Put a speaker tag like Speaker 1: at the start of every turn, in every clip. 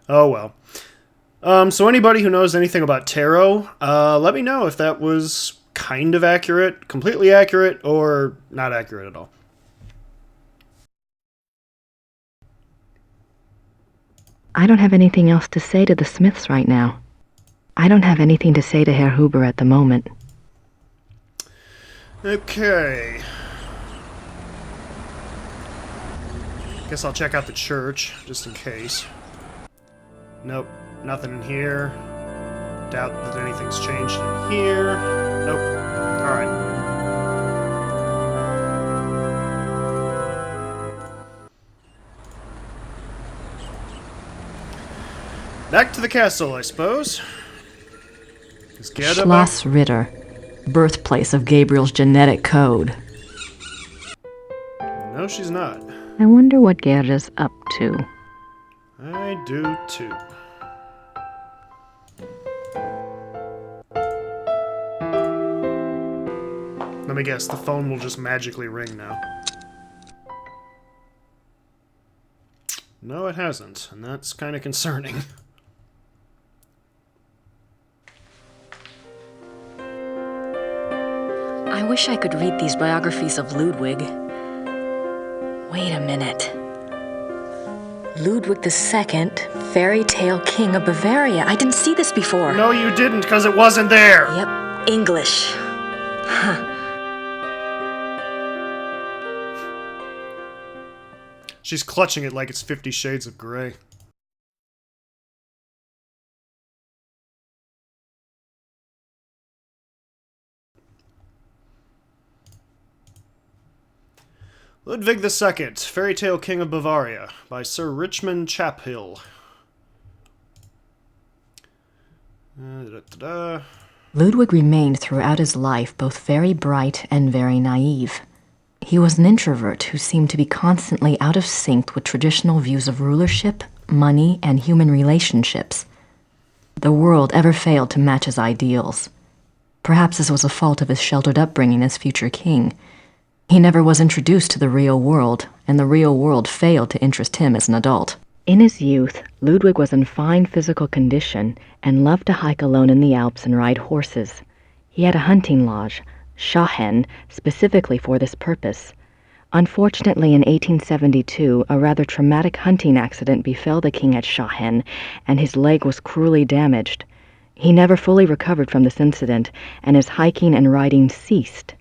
Speaker 1: Oh well. So anybody who knows anything about tarot, let me know if that was kind of accurate, completely accurate, or not accurate at all.
Speaker 2: I don't have anything else to say to the Smiths right now. I don't have anything to say to Herr Huber at the moment.
Speaker 1: Okay. Guess I'll check out the church, just in case. Nope, nothing in here. Doubt that anything's changed in here. Nope. Alright. Back to the castle, I suppose. Is Gerda back?
Speaker 2: Schloss Ritter, birthplace of Gabriel's genetic code.
Speaker 1: No, she's not.
Speaker 2: I wonder what Gerda's up to.
Speaker 1: I do too. Let me guess, the phone will just magically ring now. No, it hasn't, and that's kind of concerning.
Speaker 3: I wish I could read these biographies of Ludwig. Wait a minute. Ludwig II, fairy tale king of Bavaria. I didn't see this before.
Speaker 1: No, you didn't, because it wasn't there!
Speaker 3: Yep, English. Huh.
Speaker 1: She's clutching it like it's 50 Shades of Grey. Ludwig II, Fairy Tale King of Bavaria, by Sir Richmond Chaphill.
Speaker 2: Ludwig remained throughout his life both very bright and very naive. He was an introvert who seemed to be constantly out of sync with traditional views of rulership, money, and human relationships. The world ever failed to match his ideals. Perhaps this was a fault of his sheltered upbringing as future king. He never was introduced to the real world, and the real world failed to interest him as an adult. In his youth, Ludwig was in fine physical condition and loved to hike alone in the Alps and ride horses. He had a hunting lodge, Schahen, specifically for this purpose. Unfortunately, in 1872, a rather traumatic hunting accident befell the king at Schahen, and his leg was cruelly damaged. He never fully recovered from this incident, and his hiking and riding ceased.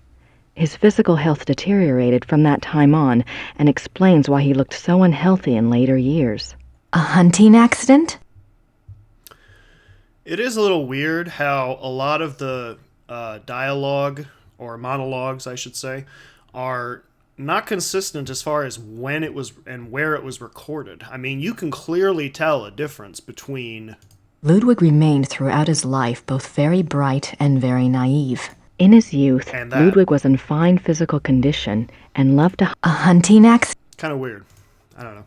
Speaker 2: His physical health deteriorated from that time on, and explains why he looked so unhealthy in later years. A hunting accident?
Speaker 1: It is a little weird how a lot of the dialogue, or monologues, I should say, are not consistent as far as when it was and where it was recorded. I mean, you can clearly tell a difference between...
Speaker 2: Ludwig remained throughout his life both very bright and very naive. In his youth, Ludwig was in fine physical condition and loved a hunting accident.
Speaker 1: Kind of weird. I don't know.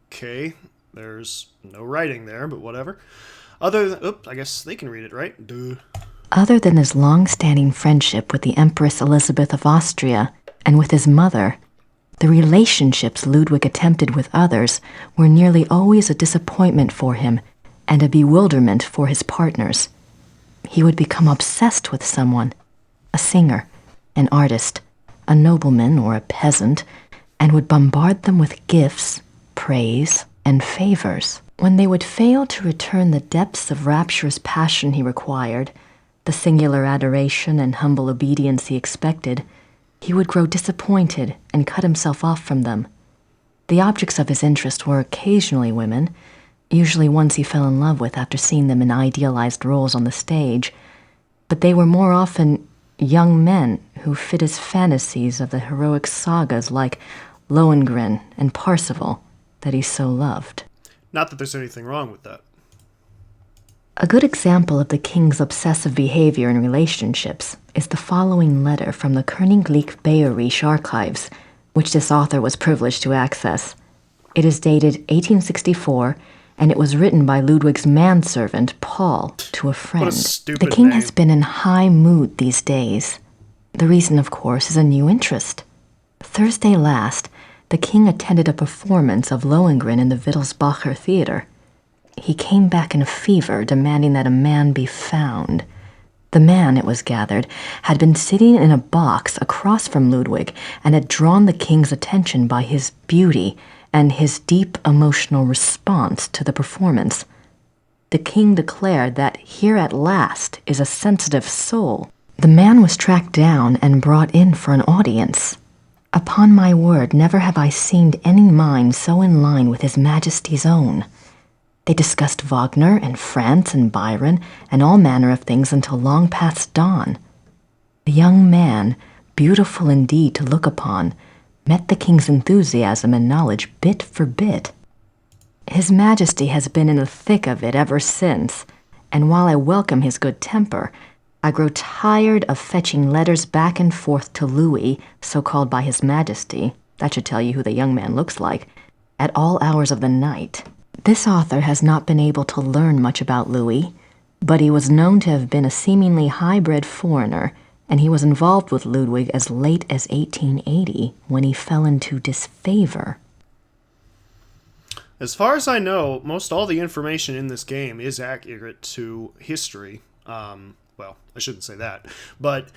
Speaker 1: Okay, there's no writing there, but whatever. I guess they can read it, right? Duh.
Speaker 2: Other than his long-standing friendship with the Empress Elizabeth of Austria and with his mother, the relationships Ludwig attempted with others were nearly always a disappointment for him and a bewilderment for his partners. He would become obsessed with someone, a singer, an artist, a nobleman or a peasant, and would bombard them with gifts, praise, and favors. When they would fail to return the depths of rapturous passion he required, the singular adoration and humble obedience he expected, he would grow disappointed and cut himself off from them. The objects of his interest were occasionally women, usually ones he fell in love with after seeing them in idealized roles on the stage, but they were more often young men who fit his fantasies of the heroic sagas like Lohengrin and Parsifal that he so loved.
Speaker 1: Not that there's anything wrong with that.
Speaker 2: A good example of the king's obsessive behavior in relationships is the following letter from the Königlich Bayerische Archives, which this author was privileged to access. It is dated 1864, and it was written by Ludwig's manservant, Paul, to a friend. The king has been in high mood these days. The reason, of course, is a new interest. Thursday last, the king attended a performance of Lohengrin in the Wittelsbacher Theater. He came back in a fever, demanding that a man be found. The man, it was gathered, had been sitting in a box across from Ludwig and had drawn the king's attention by his beauty and his deep emotional response to the performance. The king declared that here at last is a sensitive soul. The man was tracked down and brought in for an audience. Upon my word, never have I seen any mind so in line with His Majesty's own. They discussed Wagner and France and Byron and all manner of things until long past dawn. The young man, beautiful indeed to look upon, met the king's enthusiasm and knowledge bit for bit. His Majesty has been in the thick of it ever since, and while I welcome his good temper, I grow tired of fetching letters back and forth to Louis, so called by His Majesty, that should tell you who the young man looks like, at all hours of the night. This author has not been able to learn much about Louis, but he was known to have been a seemingly high-bred foreigner, and he was involved with Ludwig as late as 1880, when he fell into disfavor.
Speaker 1: As far as I know, most all the information in this game is accurate to history. Well, I shouldn't say that, but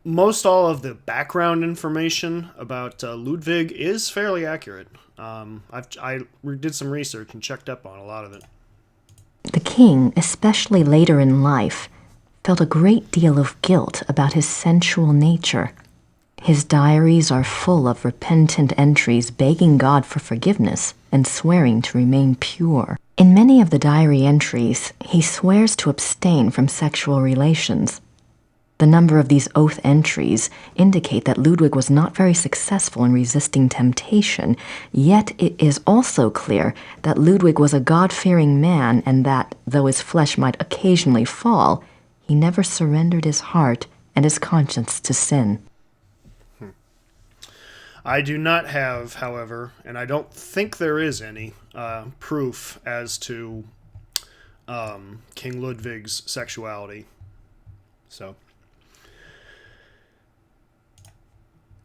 Speaker 1: most all of the background information about Ludwig is fairly accurate. I did some research and checked up on a lot of it.
Speaker 2: The king, especially later in life, felt a great deal of guilt about his sensual nature. His diaries are full of repentant entries begging God for forgiveness and swearing to remain pure. In many of the diary entries, he swears to abstain from sexual relations. The number of these oath entries indicate that Ludwig was not very successful in resisting temptation, yet it is also clear that Ludwig was a God-fearing man and that, though his flesh might occasionally fall, he never surrendered his heart and his conscience to sin.
Speaker 1: I do not have, however, and I don't think there is any, proof as to King Ludwig's sexuality. So,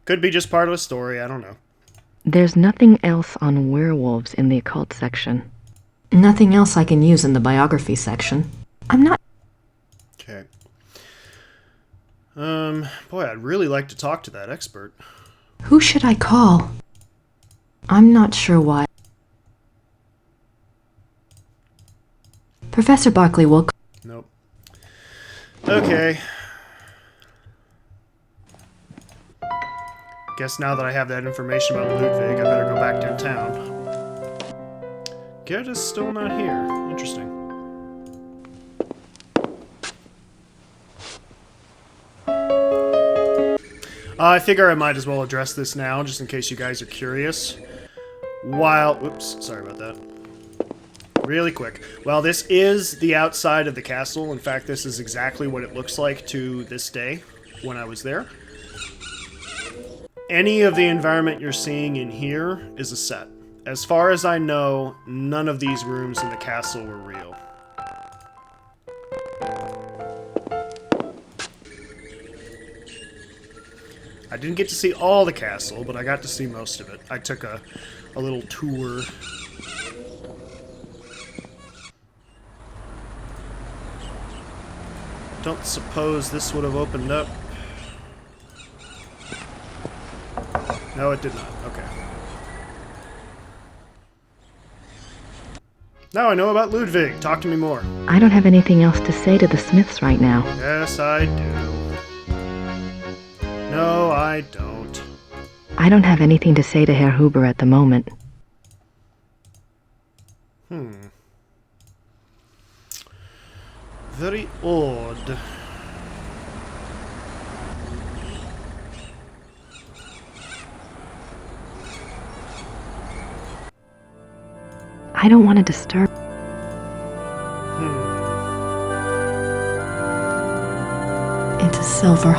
Speaker 1: could be just part of a story, I don't know.
Speaker 2: There's nothing else on werewolves in the occult section. Nothing else I can use in the biography section. I'm not...
Speaker 1: Okay. Boy, I'd really like to talk to that expert.
Speaker 2: Who should I call? I'm not sure why. Professor Barkley will...
Speaker 1: Nope. Okay. Guess now that I have that information about Ludwig, I better go back downtown. Gerda's still not here. Interesting. I figure I might as well address this now, just in case you guys are curious. Oops, sorry about that. Really quick. Well, this is the outside of the castle. In fact, this is exactly what it looks like to this day when I was there. Any of the environment you're seeing in here is a set. As far as I know, none of these rooms in the castle were real. I didn't get to see all the castle, but I got to see most of it. I took a little tour. Don't suppose this would have opened up. No, it did not. Okay. Now I know about Ludwig. Talk to me more.
Speaker 2: I don't have anything else to say to the Smiths right now.
Speaker 1: Yes, I do. No, I don't.
Speaker 2: I don't have anything to say to Herr Huber at the moment.
Speaker 1: Very odd.
Speaker 2: I don't want to disturb... It's a silver...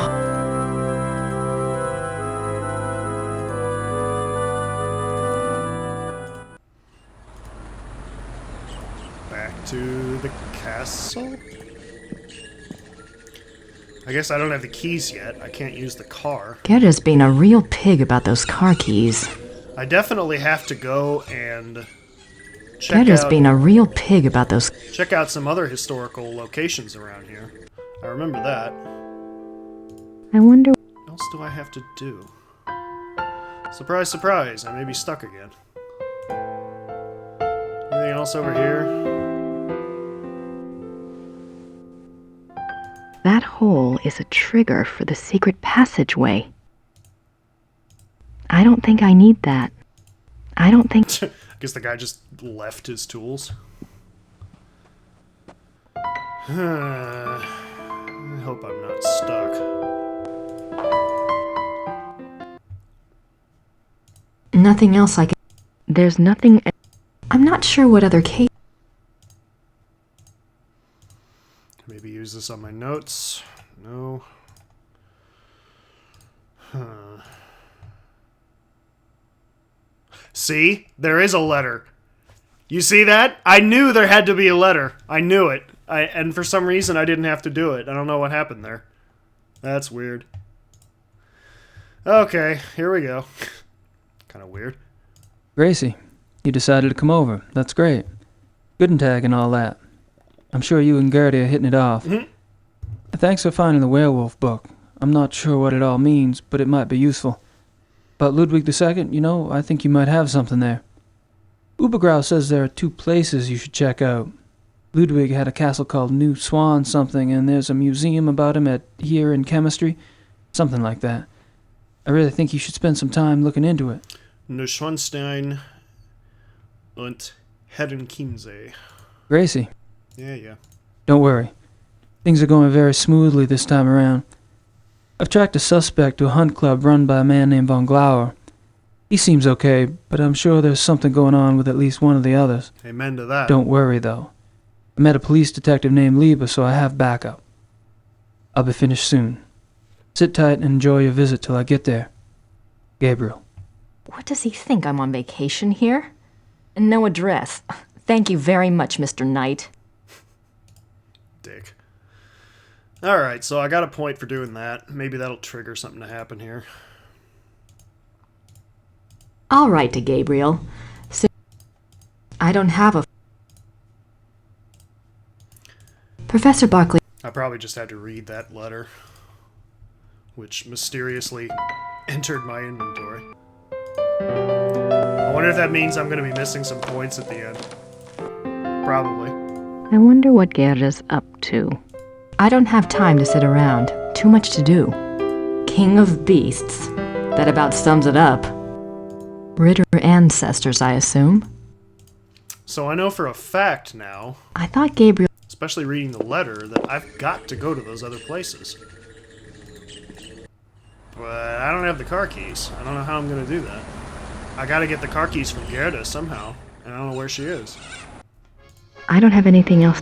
Speaker 1: Back to the castle? I guess I don't have the keys yet. I can't use the car.
Speaker 2: Gerda's being a real pig about those car keys.
Speaker 1: I definitely have to go and check
Speaker 2: Gerda's
Speaker 1: out
Speaker 2: being a real pig about those.
Speaker 1: check out some other historical locations around here. I remember that.
Speaker 2: I wonder.
Speaker 1: What else do I have to do? Surprise, surprise, I may be stuck again. Anything else over here?
Speaker 2: That hole is a trigger for the secret passageway. I don't think I need that. I don't think.
Speaker 1: I guess the guy just left his tools. I hope I'm not stuck.
Speaker 2: Nothing else I can. There's nothing. I'm not sure what other case.
Speaker 1: Maybe use this on my notes. No. Huh. See? There is a letter. You see that? I knew there had to be a letter. I knew it. And for some reason I didn't have to do it. I don't know what happened there. That's weird. Okay, here we go. Kind of weird.
Speaker 4: Gracie, you decided to come over. That's great. Good and tag and all that. I'm sure you and Gertie are hitting it off.
Speaker 1: Mm-hmm.
Speaker 4: Thanks for finding the werewolf book. I'm not sure what it all means, but it might be useful. But Ludwig II, you know, I think you might have something there. Ubergrau says there are 2 places you should check out. Ludwig had a castle called New Swan something, and there's a museum about him here in chemistry. Something like that. I really think you should spend some time looking into it.
Speaker 1: Neuschwanstein und Herrenchiemsee.
Speaker 4: Gracie,
Speaker 1: Yeah.
Speaker 4: don't worry. Things are going very smoothly this time around. I've tracked a suspect to a hunt club run by a man named Von Glauer. He seems okay, but I'm sure there's something going on with at least one of the others.
Speaker 1: Amen to that.
Speaker 4: Don't worry, though. I met a police detective named Lieber, so I have backup. I'll be finished soon. Sit tight and enjoy your visit till I get there. Gabriel.
Speaker 2: What does he think? I'm on vacation here? And no address. Thank you very much, Mr. Knight.
Speaker 1: Dick. Alright, so I got a point for doing that. Maybe that'll trigger something to happen here.
Speaker 2: I'll write to Gabriel. I don't have a... Professor Barkley...
Speaker 1: I probably just had to read that letter, which mysteriously entered my inventory. I wonder if that means I'm going to be missing some points at the end. Probably.
Speaker 2: I wonder what Gerda's up to. I don't have time to sit around. Too much to do. King of Beasts. That about sums it up. Ritter ancestors, I assume.
Speaker 1: So I know for a fact now,
Speaker 2: I thought Gabriel...
Speaker 1: especially reading the letter, that I've got to go to those other places. But I don't have the car keys. I don't know how I'm going to do that. I got to get the car keys from Gerda somehow, and I don't know where she is.
Speaker 2: I don't have anything else.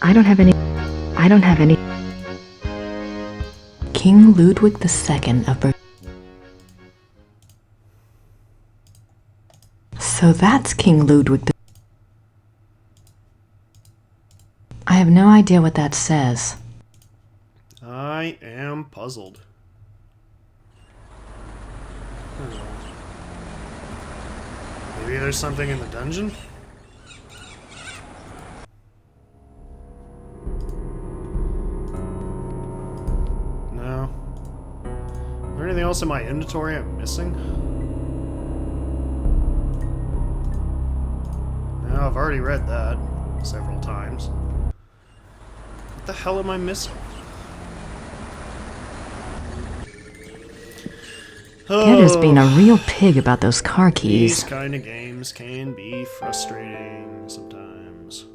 Speaker 2: I don't have any. King Ludwig II of So that's King Ludwig. I have no idea what that says.
Speaker 1: I am puzzled. Maybe there's something in the dungeon? No. Is there anything else in my inventory I'm missing? No, I've already read that several times. What the hell am I missing?
Speaker 2: Gerda's being a real pig about those car keys.
Speaker 1: These kind of games can be frustrating sometimes.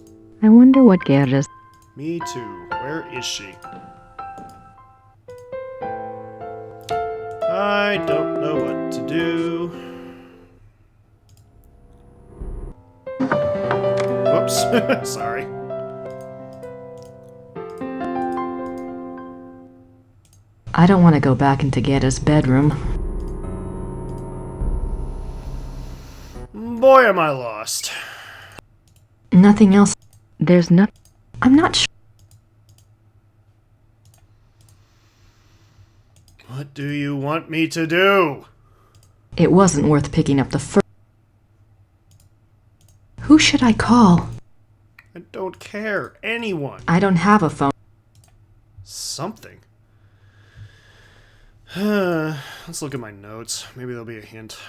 Speaker 2: I wonder what Gerda's...
Speaker 1: Me too. Where is she? I don't know what to do. Whoops. Sorry.
Speaker 2: I don't want to go back into Gerda's bedroom.
Speaker 1: Boy, am I lost.
Speaker 2: Nothing else. There's nothing. I'm not sure.
Speaker 1: What do you want me to do?
Speaker 2: It wasn't worth picking up the first. Who should I call?
Speaker 1: I don't care. Anyone.
Speaker 2: I don't have a phone.
Speaker 1: Something. Let's look at my notes. Maybe there'll be a hint.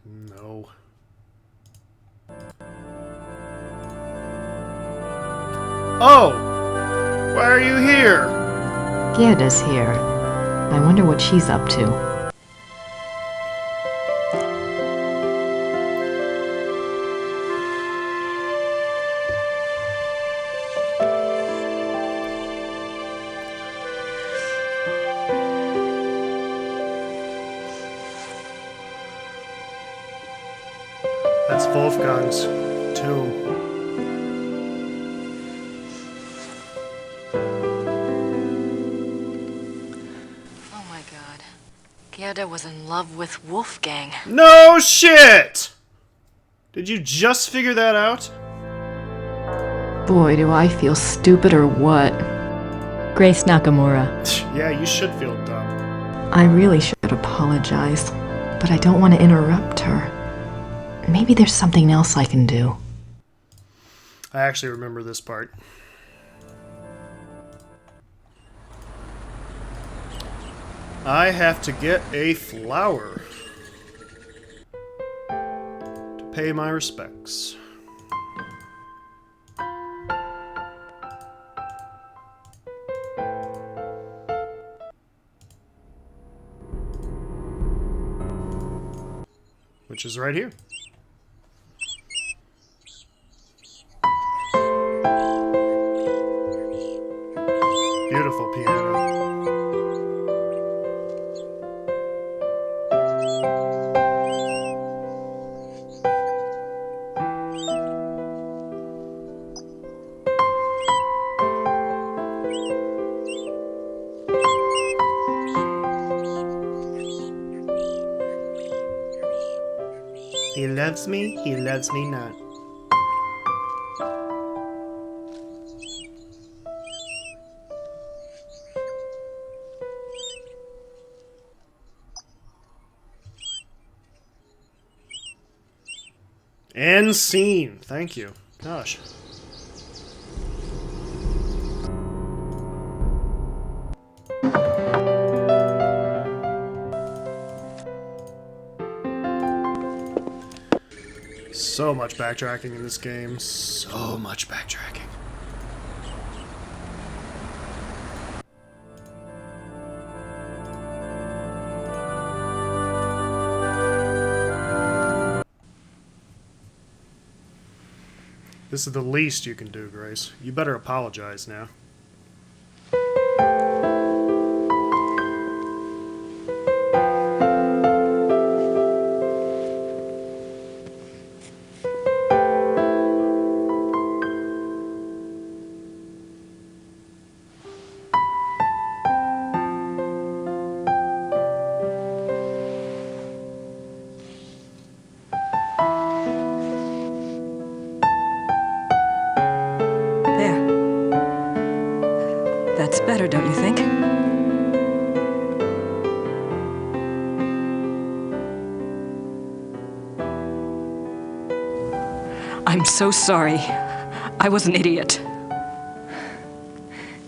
Speaker 1: No. Oh! Why are you here?
Speaker 2: Gerda's here. I wonder what she's up to.
Speaker 1: That's Wolfgang's tomb.
Speaker 3: Oh my god. Gerda was in love with Wolfgang.
Speaker 1: No shit! Did you just figure that out?
Speaker 2: Boy, do I feel stupid or what. Grace Nakamura.
Speaker 1: Yeah, you should feel dumb.
Speaker 2: I really should apologize, but I don't want to interrupt her. Maybe there's something else I can do.
Speaker 1: I actually remember this part. I have to get a flower to pay my respects. Which is right here. Beautiful piano. He loves me not. End scene. Thank you. Gosh. So much backtracking in this game. So much backtracking. This is the least you can do, Grace. You better apologize now.
Speaker 3: That's better, don't you think? I'm so sorry. I was an idiot.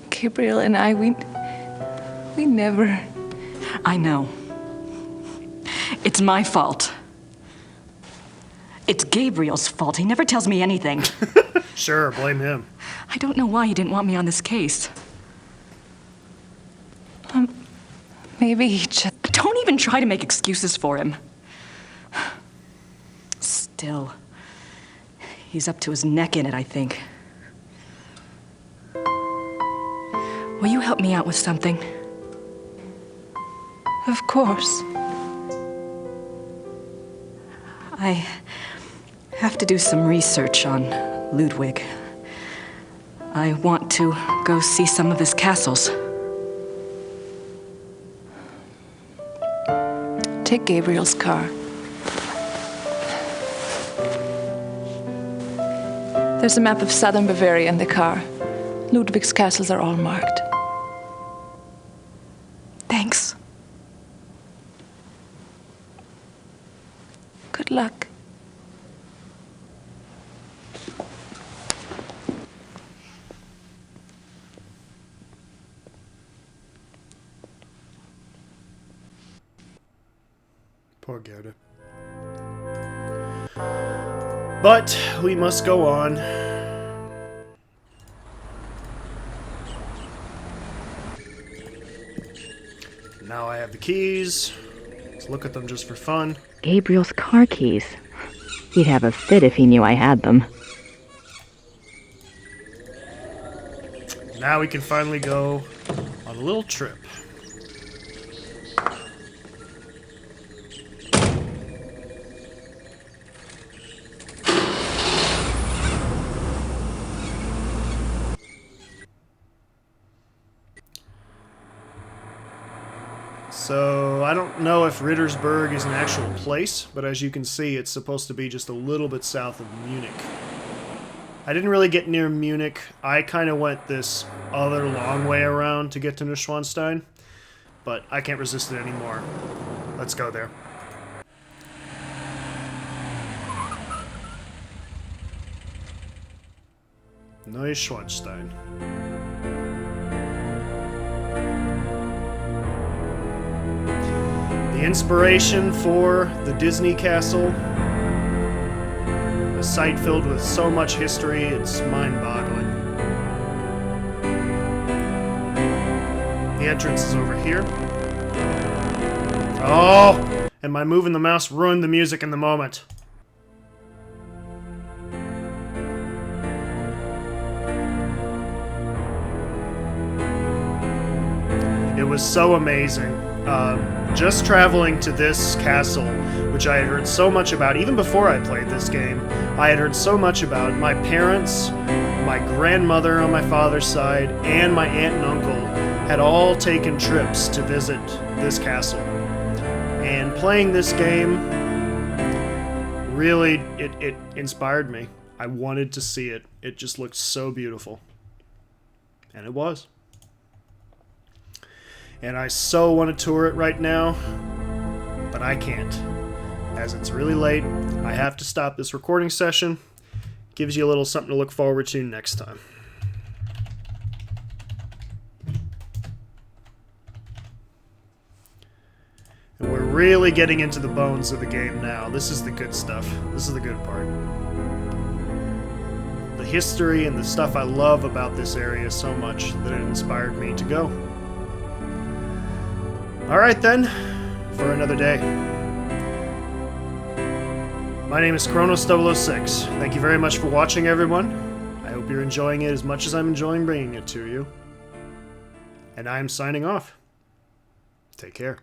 Speaker 5: Gabriel and I, we never...
Speaker 3: I know. It's my fault. It's Gabriel's fault. He never tells me anything.
Speaker 1: Sure, blame him.
Speaker 3: I don't know why he didn't want me on this case.
Speaker 5: Maybe he just...
Speaker 3: Don't even try to make excuses for him. Still, he's up to his neck in it, I think. Will you help me out with something?
Speaker 5: Of course.
Speaker 3: I have to do some research on Ludwig. I want to go see some of his castles.
Speaker 5: Take Gabriel's car. There's a map of southern Bavaria in the car. Ludwig's castles are all marked. Thanks. Good luck.
Speaker 1: Poor Gerda. But we must go on. Now I have the keys. Let's look at them just for fun.
Speaker 2: Gabriel's car keys. He'd have a fit if he knew I had them.
Speaker 1: Now we can finally go on a little trip. So, I don't know if Rittersberg is an actual place, but as you can see, it's supposed to be just a little bit south of Munich. I didn't really get near Munich. I kind of went this other long way around to get to Neuschwanstein, but I can't resist it anymore. Let's go there. Neuschwanstein. The inspiration for the Disney castle, a site filled with so much history, it's mind-boggling. The entrance is over here. Oh! And my moving the mouse ruined the music in the moment. It was so amazing. Just traveling to this castle, which I had heard so much about, even before I played this game, I had heard so much about. My parents, my grandmother on my father's side, and my aunt and uncle had all taken trips to visit this castle. And playing this game, really, it inspired me. I wanted to see it. It just looked so beautiful. And it was. And I so want to tour it right now, but I can't. As it's really late, I have to stop this recording session. Gives you a little something to look forward to next time. And we're really getting into the bones of the game now. This is the good stuff. This is the good part. The history and the stuff I love about this area so much that it inspired me to go. Alright then, for another day. My name is Kronos006. Thank you very much for watching, everyone. I hope you're enjoying it as much as I'm enjoying bringing it to you. And I'm signing off. Take care.